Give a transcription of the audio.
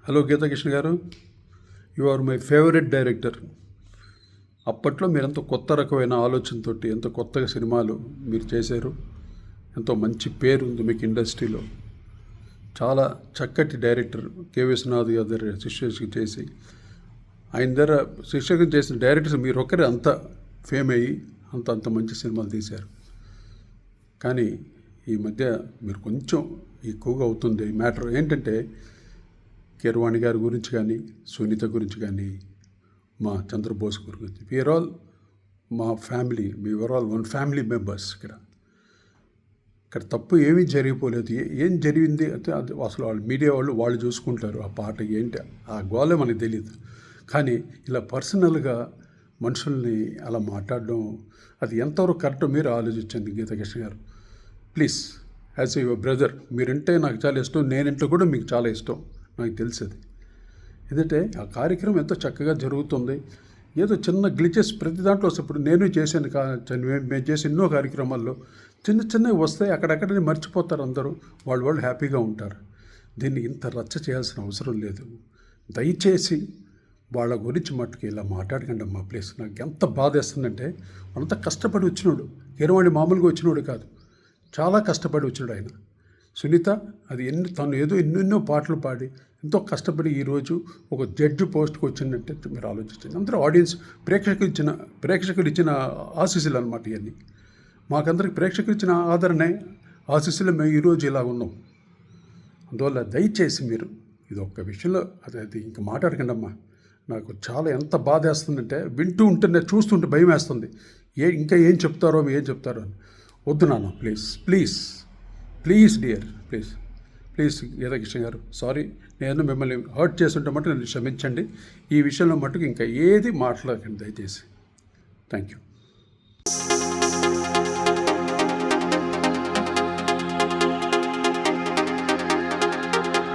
Hello Geethakrishna గారు, you are my favourite director. అప్పట్లో మీరు ఎంతో కొత్త రకమైన ఆలోచనతో ఎంతో కొత్తగా సినిమాలు మీరు చేశారు. ఎంతో మంచి పేరు ఉంది మీకు ఇండస్ట్రీలో. చాలా చక్కటి డైరెక్టర్ కె విశ్వనాథ్ గారి దగ్గర శిష్యుడికి చేసి ఆయన దగ్గర శిష్యుడికి చేసిన డైరెక్టర్స్ మీరు ఒక్కరే అంత ఫేమ్ అయ్యి అంత మంచి సినిమాలు తీశారు. కానీ ఈ మధ్య మీరు కొంచెం ఎక్కువగా అవుతుంది. మ్యాటర్ ఏంటంటే కీరవాణి గారి గురించి కానీ, సునీత గురించి కానీ, మా చంద్రబోస్ గురించి, వీఆర్ ఆల్ మా family, we are all one family members. ఇక్కడ తప్పు ఏమీ జరిగిపోలేదు. ఏం జరిగింది అంటే అది అసలు వాళ్ళు మీడియా వాళ్ళు చూసుకుంటారు. ఆ పాట ఏంటి, ఆ గోలే మనకు తెలియదు. కానీ ఇలా పర్సనల్గా మనుషుల్ని అలా మాట్లాడడం అది ఎంతవరకు కరెక్టో మీరు ఆలోచించండి గీతాకృష్ణ గారు. ప్లీజ్, యాజ్ యువర్ బ్రదర్, మీరంటే నాకు చాలా ఇష్టం, నేనంటే కూడా మీకు చాలా ఇష్టం, నాకు తెలిసేది. ఎందుకంటే ఆ కార్యక్రమం ఎంతో చక్కగా జరుగుతుంది. ఏదో చిన్న గ్లిచెస్ ప్రతి దాంట్లో వస్తాయి. ఇప్పుడు నేను చేశాను, మేము చేసే ఎన్నో కార్యక్రమాల్లో చిన్నవి వస్తాయి. అక్కడక్కడనే మర్చిపోతారు అందరూ, వాళ్ళు హ్యాపీగా ఉంటారు. దీన్ని ఇంత రచ్చ చేయాల్సిన అవసరం లేదు. దయచేసి వాళ్ళ గురించి మట్టుకు ఇలా మాట్లాడకండి అమ్మా ప్లీజ్. నాకు ఎంత బాధ వేస్తుందంటే, అంత కష్టపడి వచ్చినాడు కీరవాణి, మామూలుగా వచ్చినాడు కాదు, చాలా కష్టపడి వచ్చినాడు ఆయన. సునీత అది తను ఏదో ఎన్నెన్నో పాటలు పాడి ఎంతో కష్టపడి ఈరోజు ఒక జడ్జి పోస్ట్కి వచ్చిందంటే మీరు ఆలోచించండి. అందరూ ఆడియన్స్ ప్రేక్షకులు ఇచ్చిన ఆశీస్సులు అనమాట ఇవన్నీ. మాకందరికి ప్రేక్షకులు ఇచ్చిన ఆదరణే ఆశీస్సులు మేము ఈరోజు ఇలా ఉన్నాం. అందువల్ల దయచేసి మీరు ఇది ఒక్క విషయంలో అది ఇంకా మాట్లాడకండి అమ్మా. నాకు చాలా ఎంత బాధ వేస్తుందంటే, వింటూ ఉంటే చూస్తుంటే భయం వేస్తుంది. ఇంకా ఏం చెప్తారో అని. వద్దు నాన్న, ప్లీజ్ డియర్, ప్లీజ్ గీతాకృష్ణ గారు, సారీ, నేను మిమ్మల్ని హర్ట్ చేస్తుంటే మటుకు నన్ను క్షమించండి. ఈ విషయంలో మటుకు ఇంకా ఏది మాట్లాడకండి దయచేసి. Thank you.